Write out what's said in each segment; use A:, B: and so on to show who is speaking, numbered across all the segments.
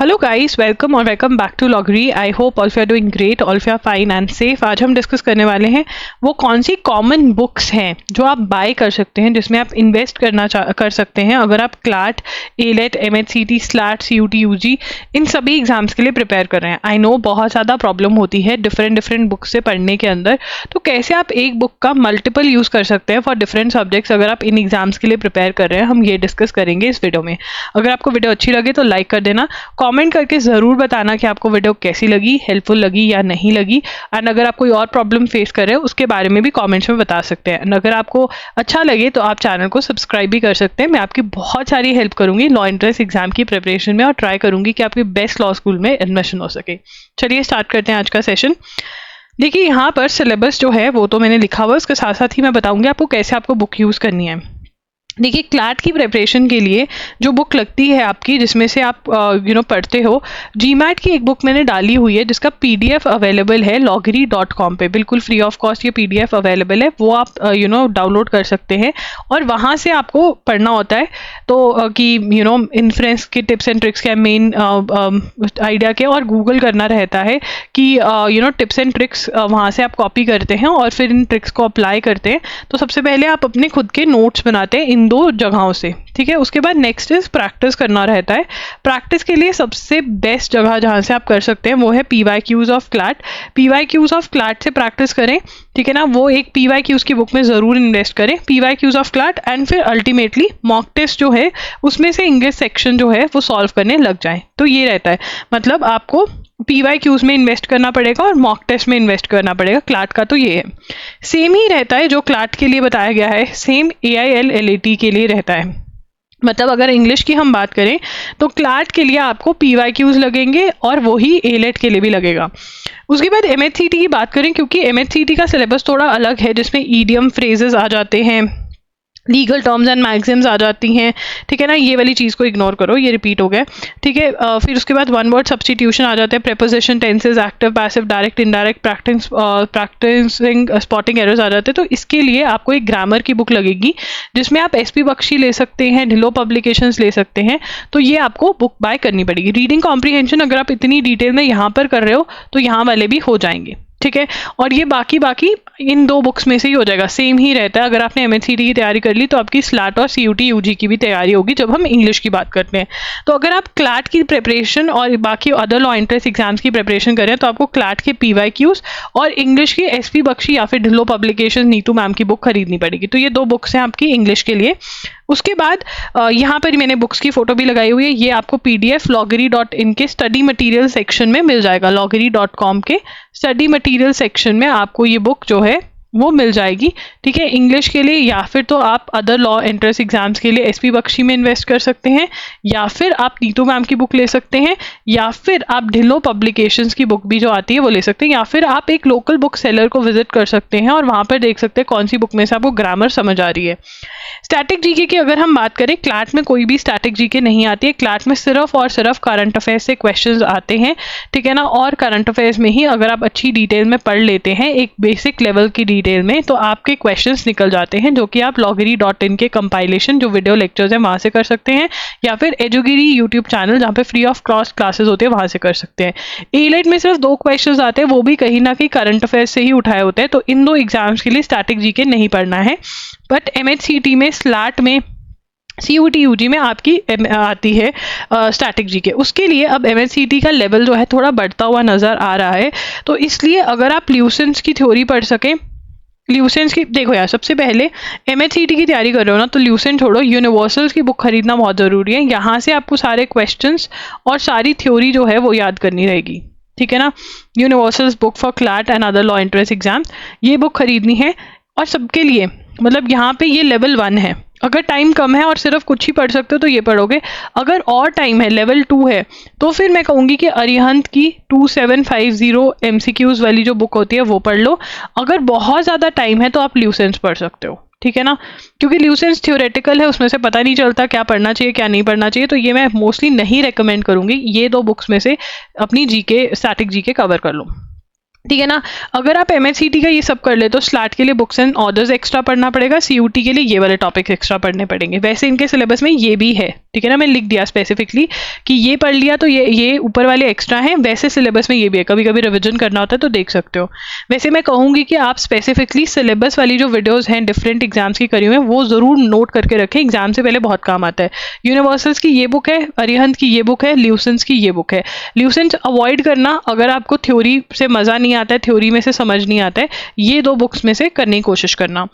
A: Hello guys, welcome और welcome back to लॉगरी। I hope all of you are doing great, all of you are fine and safe. आज हम discuss करने वाले हैं वो कौन सी कॉमन बुक्स हैं जो आप बाय कर सकते हैं, जिसमें आप इन्वेस्ट कर सकते हैं अगर आप CLAT, AILET, MHCET, SLAT, CUET, UG इन सभी एग्जाम्स के लिए प्रिपेयर कर रहे हैं। आई नो बहुत ज़्यादा प्रॉब्लम होती है डिफरेंट बुक से पढ़ने के अंदर, तो कैसे आप एक बुक का मल्टीपल यूज़ कर सकते हैं फॉर डिफरेंट सब्जेक्ट्स अगर आप इन एग्जाम्स के लिए प्रिपेयर कर रहे हैं, हम ये डिस्कस करेंगे इस वीडियो में। अगर आपको वीडियो अच्छी लगे तो लाइक कर देना, कमेंट करके ज़रूर बताना कि आपको वीडियो कैसी लगी, हेल्पफुल लगी या नहीं लगी। एंड अगर आप कोई और प्रॉब्लम फेस कर रहे हो उसके बारे में भी कमेंट्स में बता सकते हैं। एंड अगर आपको अच्छा लगे तो आप चैनल को सब्सक्राइब भी कर सकते हैं। मैं आपकी बहुत सारी हेल्प करूंगी लॉ एंट्रेंस एग्जाम की प्रिपरेशन में और ट्राई करूंगी कि आपके बेस्ट लॉ स्कूल में एडमिशन हो सके। चलिए स्टार्ट करते हैं आज का सेशन। देखिए यहाँ पर सिलेबस जो है वो तो मैंने लिखा हुआ है, उसके साथ साथ ही मैं बताऊंगी आपको कैसे आपको बुक यूज़ करनी है। देखिए क्लैट की प्रिपरेशन के लिए जो बुक लगती है आपकी, जिसमें से आप पढ़ते हो, जीमैट की एक बुक मैंने डाली हुई है जिसका पीडीएफ अवेलेबल है loggery.com पे, बिल्कुल फ्री ऑफ कॉस्ट ये पीडीएफ अवेलेबल है। वो आप डाउनलोड कर सकते हैं और वहाँ से आपको पढ़ना होता है तो कि इन्फ्रेंस के टिप्स एंड ट्रिक्स के मेन आइडिया के, और गूगल करना रहता है कि टिप्स एंड ट्रिक्स वहाँ से आप कॉपी करते हैं और फिर इन ट्रिक्स को अप्लाई करते हैं। तो सबसे पहले आप अपने खुद के नोट्स बनाते हैं इन दो जगहों से, ठीक है। उसके बाद नेक्स्ट इज प्रैक्टिस करना रहता है। प्रैक्टिस के लिए सबसे बेस्ट जगह जहाँ से आप कर सकते हैं वो है PYQs of CLAT. PYQs of CLAT से प्रैक्टिस करें, ठीक है ना। वो एक पीवाईक्यूज की बुक में ज़रूर इन्वेस्ट करें, पीवाईक्यूज ऑफ क्लैट, एंड फिर अल्टीमेटली मॉक टेस्ट जो है उसमें से इंग्लिश सेक्शन जो है वो सॉल्व करने लग जाए। तो ये रहता है, मतलब आपको पीवाईक्यूज में इन्वेस्ट करना पड़ेगा और मॉक टेस्ट में इन्वेस्ट करना पड़ेगा। क्लैट का तो ये है, सेम ही रहता है जो क्लैट के लिए बताया गया है, सेम AIL LAT के लिए रहता है। मतलब अगर इंग्लिश की हम बात करें तो क्लैट के लिए आपको पीवाईक्यूज लगेंगे और वही एलेट के लिए भी लगेगा। उसके बाद MHCT की बात करें, क्योंकि MHCT का सिलेबस थोड़ा अलग है, जिसमें ईडियम फ्रेजेस आ जाते हैं, लीगल टर्म्स एंड मैक्सिम्स आ जाती हैं, ठीक है ना। ये वाली चीज़ को इग्नोर करो, ये रिपीट हो गया, ठीक है। फिर उसके बाद वन वर्ड सब्स्टिट्यूशन आ जाते हैं, preposition, tenses, active, passive, direct, indirect, practising, spotting errors आ जाते हैं। तो इसके लिए आपको एक ग्रामर की बुक लगेगी जिसमें आप SP बख्शी ले सकते हैं, ढिल्लो पब्लिकेशंस ले सकते हैं। तो ये आपको बुक बाय करनी पड़ेगी। रीडिंग कॉम्प्रीहेंशन अगर आप इतनी डिटेल में यहाँ पर कर रहे हो तो यहाँ वाले भी हो जाएंगे, ठीक है। और ये बाकी इन दो बुक्स में से ही हो जाएगा, सेम ही रहता है। अगर आपने MHCT की तैयारी कर ली तो आपकी स्लैट और CUT UG की भी तैयारी होगी जब हम इंग्लिश की बात करते हैं। तो अगर आप क्लैट की प्रिपरेशन और बाकी अदर लॉ एंट्रेंस एग्जाम्स की प्रिपरेशन करें तो आपको क्लैट के PYQs और इंग्लिश की SP बख्शी या फिर ढिल्लो पब्लिकेशन, नीतू मैम की बुक खरीदनी पड़ेगी। तो ये दो बुक्स हैं आपकी इंग्लिश के लिए। उसके बाद यहाँ पर मैंने बुक्स की फोटो भी लगाई हुई है, ये आपको PDF loggery.in के स्टडी मटेरियल सेक्शन में मिल जाएगा। loggery.com के स्टडी मटेरियल सेक्शन में आपको ये बुक जो है वो मिल जाएगी, ठीक है, इंग्लिश के लिए। या फिर तो आप अदर लॉ एंट्रेंस एग्जाम्स के लिए SP बख्शी में इन्वेस्ट कर सकते हैं, या फिर आप नीतू मैम की बुक ले सकते हैं, या फिर आप ढिल्लो पब्लिकेशंस की बुक भी जो आती है वो ले सकते हैं, या फिर आप एक लोकल बुक सेलर को विजिट कर सकते हैं और वहाँ पर देख सकते हैं कौन सी बुक में से आपको ग्रामर समझ आ रही है। स्टैटिक GK की अगर हम बात करें, क्लैट में कोई भी स्टैटिक GK नहीं आती है। क्लैट में सिर्फ और सिर्फ करंट अफेयर्स से क्वेश्चंस आते हैं, ठीक है ना। और करंट अफेयर्स में ही अगर आप अच्छी डिटेल में पढ़ लेते हैं, एक बेसिक लेवल की डिटेल में, तो आपके क्वेश्चंस निकल जाते हैं, जो कि आप loggery.in के कंपाइलेशन जो वीडियो लेक्चर्स हैं वहाँ से कर सकते हैं, या फिर एजुगिरी यूट्यूब चैनल जहाँ पे फ्री ऑफ कॉस्ट क्लासेस होते हैं वहाँ से कर सकते हैं। एलेट में सिर्फ 2 क्वेश्चंस आते हैं, वो भी कहीं ना कहीं करंट अफेयर्स से ही उठाए होते हैं। तो इन दो एग्जाम्स के लिए स्टैटिक GK नहीं पढ़ना है। बट MHCT में, स्लैट में, CUT UG में आपकी आती है स्टैटिक GK। उसके लिए अब MHCT का लेवल जो है थोड़ा बढ़ता हुआ नज़र आ रहा है। तो इसलिए अगर आप ल्यूसेंस की थ्योरी पढ़ सकें, ल्यूसेंस की, देखो यार, सबसे पहले MHCT की तैयारी कर रहे हो ना तो ल्यूसेंट छोड़ो, यूनिवर्सल्स की बुक खरीदना बहुत ज़रूरी है। यहाँ से आपको सारे क्वेश्चंस और सारी थ्योरी जो है वो याद करनी रहेगी, ठीक है ना। Universals book for CLAT and other law entrance exam, ये बुक खरीदनी है। और सबके लिए, मतलब यहाँ पे ये लेवल 1 है। अगर टाइम कम है और सिर्फ कुछ ही पढ़ सकते हो तो ये पढ़ोगे। अगर और टाइम है, लेवल 2 है, तो फिर मैं कहूँगी कि अरिहंत की 2750 MCQs वाली जो बुक होती है वो पढ़ लो। अगर बहुत ज़्यादा टाइम है तो आप ल्यूसेंस पढ़ सकते हो, ठीक है ना, क्योंकि ल्यूसेंस थ्योरेटिकल है, उसमें से पता नहीं चलता क्या पढ़ना चाहिए क्या नहीं पढ़ना चाहिए। तो ये मैं मोस्टली नहीं रेकमेंड करूँगी। ये 2 बुक्स में से अपनी GK, स्टैटिक GK कवर कर लो, ठीक है ना। अगर आप MHCT का ये सब कर ले तो स्लैट के लिए बुक्स एंड ऑर्डर्स एक्स्ट्रा पढ़ना पड़ेगा, CUT के लिए ये वाले टॉपिक्स एक्स्ट्रा पढ़ने पड़ेंगे। वैसे इनके सिलेबस में ये भी है, ठीक है ना, मैंने लिख दिया स्पेसिफिकली कि ये पढ़ लिया तो ये ऊपर वाले एक्स्ट्रा हैं, वैसे सिलेबस में ये भी है, कभी कभी रिवीजन करना होता है तो देख सकते हो। वैसे मैं कहूँगी कि आप स्पेसिफिकली सिलेबस वाली जो वीडियोस हैं डिफरेंट एग्जाम्स की करी हुई हैं वो ज़रूर नोट करके रखें, एग्जाम से पहले बहुत काम आता है। यूनिवर्सल्स की ये बुक है, अरिहंत की ये बुक है, ल्यूसेंस की ये बुक है। ल्यूसेंस अवॉइड करना अगर आपको थ्योरी से मज़ा नहीं आता है, थ्योरी में से समझ नहीं आता है, ये 2 बुक्स में से करने की कोशिश करना।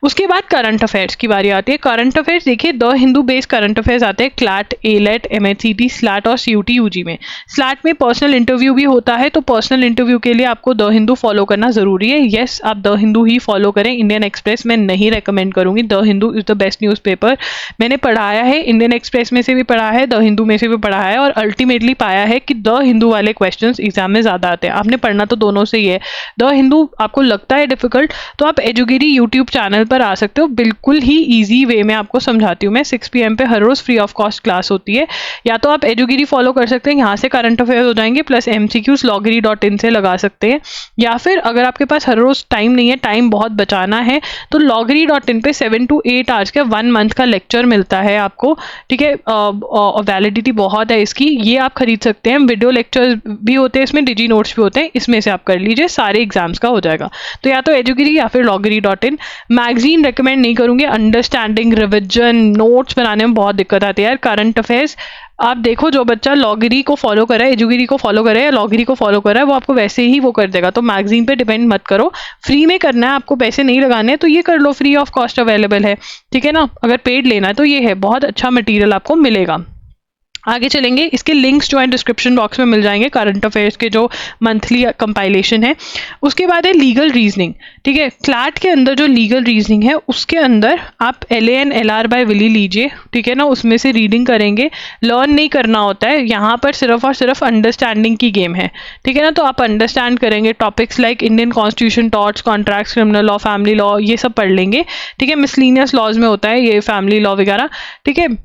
A: उसके बाद करंट अफेयर्स की बारी आती है। करंट अफेयर्स देखिए, the Hindu based current affairs आते हैं क्लैट, एलेट, एमएचसीटी, स्लैट और सीयूटी यूजी में। स्लैट में पर्सनल इंटरव्यू भी होता है, तो पर्सनल इंटरव्यू के लिए आपको द हिंदू फॉलो करना जरूरी है। यस, आप द हिंदू ही फॉलो करें, इंडियन एक्सप्रेस मैं नहीं रेकमेंड करूंगी। The Hindu is the best newspaper. मैंने पढ़ाया है, इंडियन एक्सप्रेस में से भी पढ़ा है, द हिंदू में से भी पढ़ा है, और अल्टीमेटली पाया है कि द हिंदू वाले क्वेश्चंस एग्जाम में ज्यादा आते हैं। आपने पढ़ना तो दोनों से ही है। द हिंदू आपको लगता है डिफिकल्ट तो आप एजुगिरी यूट्यूब चैनल पर आ सकते हो, बिल्कुल ही ईजी वे में आपको समझाती हूँ मैं। 6 PM पे हर रोज फ्री ऑफ कॉस्ट क्लास होती है। या तो आप एजुगिरी फॉलो कर सकते हैं, यहाँ से करंट अफेयर हो जाएंगे, प्लस MCQs loggery.in से लगा सकते हैं। या फिर अगर आपके पास हर रोज टाइम नहीं है, टाइम बहुत बचाना है, तो loggery.in पे 7 to 8 आवर्स का 1 मंथ का लेक्चर मिलता है आपको, ठीक है। वैलिडिटी बहुत है इसकी, ये आप खरीद सकते हैं। वीडियो लेक्चर्स भी होते हैं इसमें, डिजी नोट्स भी होते हैं, इसमें से आप कर लीजिए, सारे एग्जाम्स का हो जाएगा। तो या तो एजुगिरी या फिर loggery.in। मैगजीन रेकमेंड नहीं करूंगी, अंडरस्टैंडिंग, रिविजन, नोट्स बनाने में बहुत दिक्कत आती है यार। करंट अफेयर्स आप देखो, जो बच्चा लॉगरी को फॉलो कर रहा है, एजुगिरी को फॉलो कर रहा है या लॉगरी को फॉलो कर रहा है, वो आपको वैसे ही वो कर देगा। तो मैगजीन पे डिपेंड मत करो, फ्री में करना है, आपको पैसे नहीं लगाने हैं तो ये कर लो, फ्री ऑफ कॉस्ट अवेलेबल है, ठीक है ना। अगर पेड लेना है तो ये है, बहुत अच्छा मटेरियल आपको मिलेगा। आगे चलेंगे, इसके लिंक्स जो है डिस्क्रिप्शन बॉक्स में मिल जाएंगे, करंट अफेयर्स के जो मंथली कंपाइलेशन है। उसके बाद है लीगल रीजनिंग, ठीक है। क्लैट के अंदर जो लीगल रीजनिंग है उसके अंदर आप LAN LR बाय विली लीजिए, ठीक है ना, उसमें से रीडिंग करेंगे। लर्न नहीं करना होता है यहाँ पर, सिर्फ और सिर्फ अंडरस्टैंडिंग की गेम है, ठीक है ना। तो आप अंडरस्टैंड करेंगे topics like Indian constitution, torts, contracts, criminal law, family law, ये सब पढ़ लेंगे, ठीक है। मिसलिनियस लॉज में होता है ये फैमिली लॉ वगैरह, ठीक है।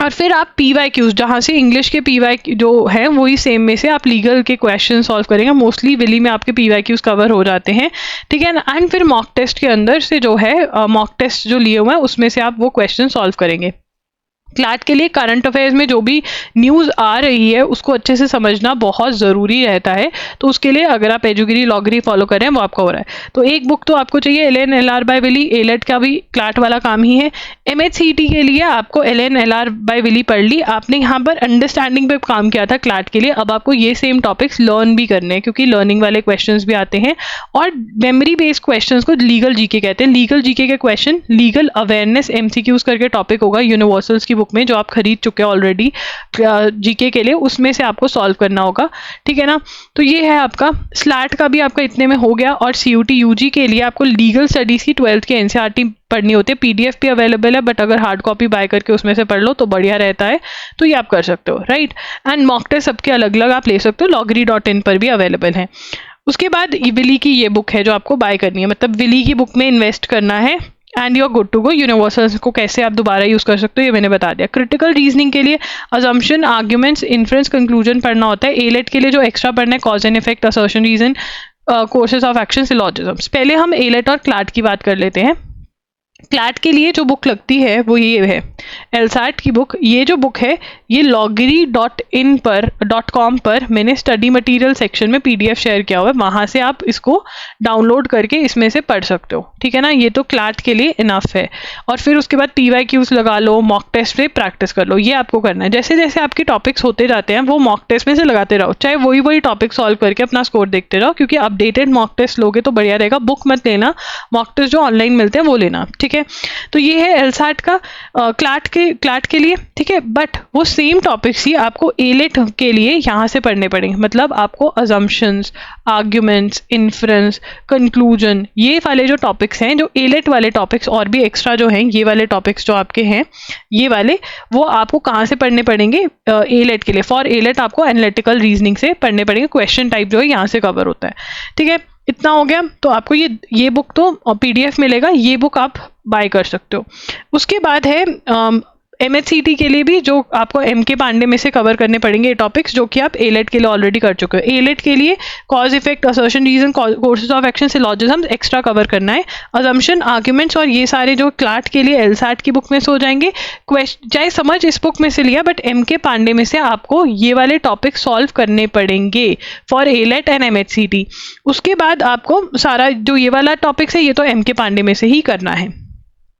A: और फिर आप PYQs, जहाँ से इंग्लिश के PYQ जो है वही सेम में से आप लीगल के क्वेश्चन सॉल्व करेंगे। मोस्टली विली में आपके PYQs कवर हो जाते हैं, ठीक है ना। एंड फिर मॉक टेस्ट के अंदर से जो है मॉक टेस्ट जो लिए हुए हैं उसमें से आप वो क्वेश्चन सॉल्व करेंगे। क्लैट के लिए करंट अफेयर्स में जो भी न्यूज़ आ रही है उसको अच्छे से समझना बहुत ज़रूरी रहता है, तो उसके लिए अगर आप एजुगिरी लॉगरी फॉलो करें वो आपका हो रहा है। तो एक बुक तो आपको चाहिए LAN LR by Wiley, ALET का भी क्लैट वाला काम ही है। MHCT के लिए आपको LAN LR बाय विली पढ़ ली, आपने यहाँ पर अंडरस्टैंडिंग पे काम किया था क्लैट के लिए, अब आपको ये सेम टॉपिक्स लर्न भी करने हैं, क्योंकि लर्निंग वाले क्वेश्चन भी आते हैं। और मेमोरी बेस्ड क्वेश्चन को लीगल जीके कहते हैं। लीगल जीके के क्वेश्चन, लीगल अवेयरनेस MCQs करके टॉपिक होगा यूनिवर्सल्स की बुक में, जो आप खरीद चुके हैं ऑलरेडी जीके के लिए, उसमें से आपको सॉल्व करना होगा, ठीक है ना। तो ये है आपका स्लैट का भी आपका इतने में हो गया। और CUT UG के लिए आपको लीगल स्टडीज की 12th की NCERT पढ़नी होती है। PDF भी अवेलेबल है, बट अगर हार्ड कॉपी बाय करके उसमें से पढ़ लो तो बढ़िया रहता है, तो ये आप कर सकते हो, राइट। एंड मॉक टेस्ट सबके अलग अलग आप ले सकते हो, loggery.in पर भी अवेलेबल है। उसके बाद विली की ये बुक है जो आपको बाय करनी है, मतलब विली की बुक में इन्वेस्ट करना है and you are good to go. Universals को कैसे आप दोबारा यूज कर सकते हो ये मैंने बता दिया। क्रिटिकल रीजनिंग के लिए अजम्पशन, आर्ग्यूमेंट्स, इन्फ्रेंस, कंक्लूजन पढ़ना होता है। एलेट के लिए जो एक्स्ट्रा पढ़ना है cause and effect, assertion, reason, courses of action, syllogisms. पहले हम एलेट और क्लैट की बात कर लेते हैं। क्लैट के लिए जो बुक लगती है वो ये है, LSAT की बुक। ये जो बुक है ये loggery.in पर .com पर मैंने स्टडी मटेरियल सेक्शन में PDF शेयर किया हुआ है, वहाँ से आप इसको डाउनलोड करके इसमें से पढ़ सकते हो, ठीक है ना। ये तो क्लैट के लिए इनफ है। और फिर उसके बाद PYQs लगा लो, मॉक टेस्ट पे प्रैक्टिस कर लो, ये आपको करना है। जैसे जैसे आपके टॉपिक्स होते जाते हैं वो मॉक टेस्ट में से लगाते रहो, चाहे वही टॉपिक सॉल्व करके अपना स्कोर देखते रहो, क्योंकि अपडेटेड मॉक टेस्ट लोगे तो बढ़िया रहेगा। बुक मत लेना, मॉक टेस्ट जो ऑनलाइन मिलते हैं वो लेना, ठीक है। तो ये है LSAT का क्लैट के लिए, ठीक है। बट वो सेम टॉपिक्स ही आपको एलेट के लिए यहाँ से पढ़ने पड़ेंगे। मतलब आपको अजम्पशंस, आर्ग्यूमेंट्स, इन्फ्रेंस, कंक्लूजन, ये वाले जो टॉपिक्स हैं, जो एलेट वाले टॉपिक्स और भी एक्स्ट्रा जो हैं, ये वाले टॉपिक्स जो आपके हैं ये वाले, वो आपको कहाँ से पढ़ने पड़ेंगे एलेट के लिए। फॉर एलेट आपको एनालिटिकल रीजनिंग से पढ़ने पड़ेंगे, क्वेश्चन टाइप जो है यहाँ से कवर होता है, ठीक है। इतना हो गया। तो आपको ये बुक तो PDF मिलेगा, ये बुक आप बाय कर सकते हो। उसके बाद है MHCT के लिए भी जो आपको MK पांडे में से कवर करने पड़ेंगे ये टॉपिक्स, जो कि आप ALET के लिए ऑलरेडी कर चुके हो। ALET के लिए cause effect, assertion, reason, courses of action, syllogism extra cover करना है। अजम्पशन, आर्ग्यूमेंट्स और ये सारे जो क्लाट के लिए LSAT की बुक में से हो जाएंगे। चाहे समझ इस बुक में से लिया, बट MK पांडे में से आपको ये वाले टॉपिक सॉल्व करने पड़ेंगे फॉर ALET एंड MHCT। उसके बाद आपको सारा जो ये वाला टॉपिक्स है ये तो MK पांडे में से ही करना है।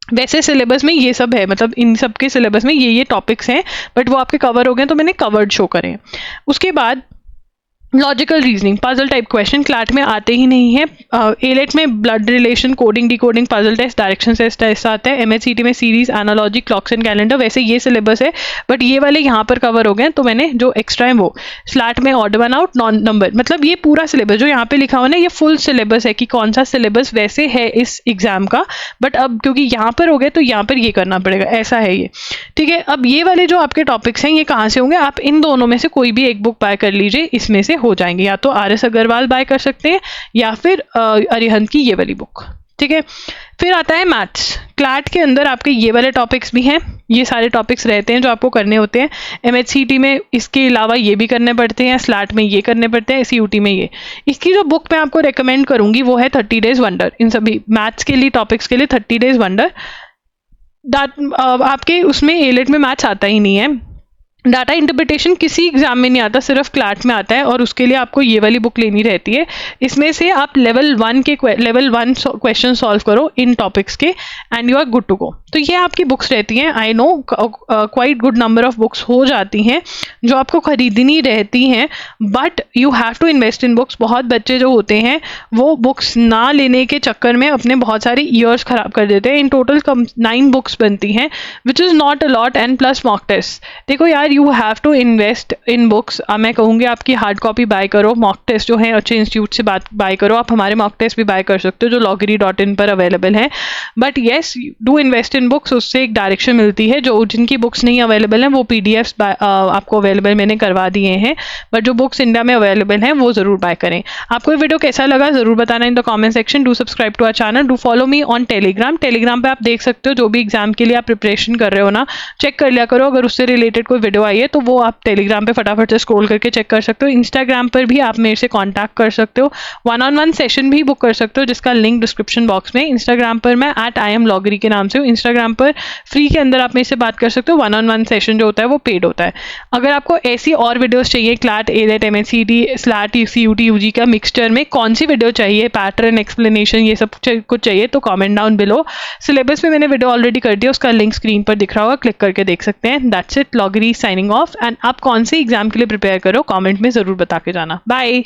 A: वैसे सिलेबस में ये सब है, मतलब इन सब के सिलेबस में ये टॉपिक्स हैं, बट वो आपके कवर हो गए तो मैंने कवर्ड शो करें। उसके बाद logical reasoning, puzzle type question CLAT में आते ही नहीं है। ALET में blood relation, coding, decoding, puzzle test, direction test आता है। MHCT में series, analogy, clocks and calendar. वैसे ये सिलेबस है, बट ये वाले यहाँ पर कवर हो गए, तो मैंने जो एक्स्ट्रा है वो स्लैट में odd one out, non number, मतलब ये पूरा सिलेबस जो यहाँ पे लिखा हुआ ना, ये फुल सिलेबस है कि कौन सा सिलेबस वैसे है इस एग्जाम का, बट अब क्योंकि यहाँ पर हो गए तो यहाँ पर ये करना पड़ेगा, ऐसा है ये। ठीक है, अब ये वाले जो आपके टॉपिक्स हैं ये कहाँ से होंगे? आप इन दोनों में से कोई भी एक बुक बाय कर लीजिए, इसमें से हो जाएंगे। या तो RS अग्रवाल बाय कर सकते हैं या फिर अरिहंत की ये वाली बुक। ठीक है, फिर आता है मैथ्स। क्लाट के अंदर आपके ये वाले टॉपिक्स भी हैं, ये सारे टॉपिक्स रहते हैं जो आपको करने होते हैं। MHCT में इसके अलावा ये भी करने पड़ते हैं, स्लैट में ये करने पड़ते हैं, CUT में ये। इसकी जो बुक मैं आपको रेकमेंड करूंगी वो है 30 डेज वंडर। इन सभी मैथ्स के लिए टॉपिक्स के लिए 30 डेज वंडर। आपके उसमें ALET में मैथ्स आता ही नहीं है। डाटा इंटरप्रिटेशन किसी एग्जाम में नहीं आता, सिर्फ क्लाट में आता है, और उसके लिए आपको ये वाली बुक लेनी रहती है। इसमें से आप लेवल 1 क्वेश्चन सॉल्व करो इन टॉपिक्स के and you are good to go. तो ये आपकी बुक्स रहती हैं। I know quite good number of books हो जाती हैं जो आपको खरीदनी रहती हैं, but you have to invest in books. बहुत बच्चे जो होते हैं वो बुक्स ना लेने के चक्कर में अपने बहुत सारे ईयर्स खराब कर देते हैं। इन टोटल 9 बुक्स बनती हैं, which is not a lot, and plus mock test. देखो यार, you have to invest in books. मैं कहूँगी आपकी हार्ड कॉपी बाय करो, मॉक टेस्ट जो है अच्छे इंस्टीट्यूट से बाय करो। आप हमारे मॉक टेस्ट भी बाय कर सकते हो जो loggery.in पर अवेलेबल है। But yes, do invest in books, उससे एक डायरेक्शन मिलती है। जो जिनकी बुक्स नहीं अवेलेबल हैं वो PDFs आपको अवेलेबल मैंने करवा दिए हैं, बट जो बुक्स इंडिया में अवेलेबल हैं वो ज़रूर बाय करें। आपको ये वीडियो कैसा लगा ज़रूर बताना in the comment section. Do subscribe to our channel, do follow me on Telegram. Telegram पे आप देख सकते हो जो भी एग्जाम के लिए आप प्रिपरेशन कर रहे हो ना, चेक कर लिया करो। अगर उससे रिलेटेड कोई वीडियो आई है तो वो आप टेलीग्राम पे फटाफट से स्क्रॉल करके चेक कर सकते हो। इंस्टाग्राम पर भी आप मेरे से कांटेक्ट कर सकते हो, 1-on-1 सेशन भी बुक कर सकते हो, जिसका लिंक डिस्क्रिप्शन बॉक्स में। इंस्टाग्राम पर मैं @IamLoggery के नाम से हूँ। इंस्टाग्राम पर फ्री के अंदर आप मेरे से बात कर सकते हो। 1-on-1 सेशन जो होता है वो पेड होता है। अगर आपको ऐसी और वीडियोस चाहिए CLAT, ALET, MHCT, SLAT, CUT, UG का मिक्सचर में कौन सी वीडियो चाहिए, पैटर्न, एक्सप्लेनेशन, ये सब कुछ चाहिए तो कमेंट डाउन बिलो। सिलेबस में मैंने वीडियो ऑलरेडी कर दिया, उसका लिंक स्क्रीन पर दिख रहा होगा, क्लिक करके देख सकते हैं। That's it, Loggery signing off. And आप कौन सी एग्जाम के लिए प्रिपेयर करो कमेंट में ज़रूर बता के जाना। बाय।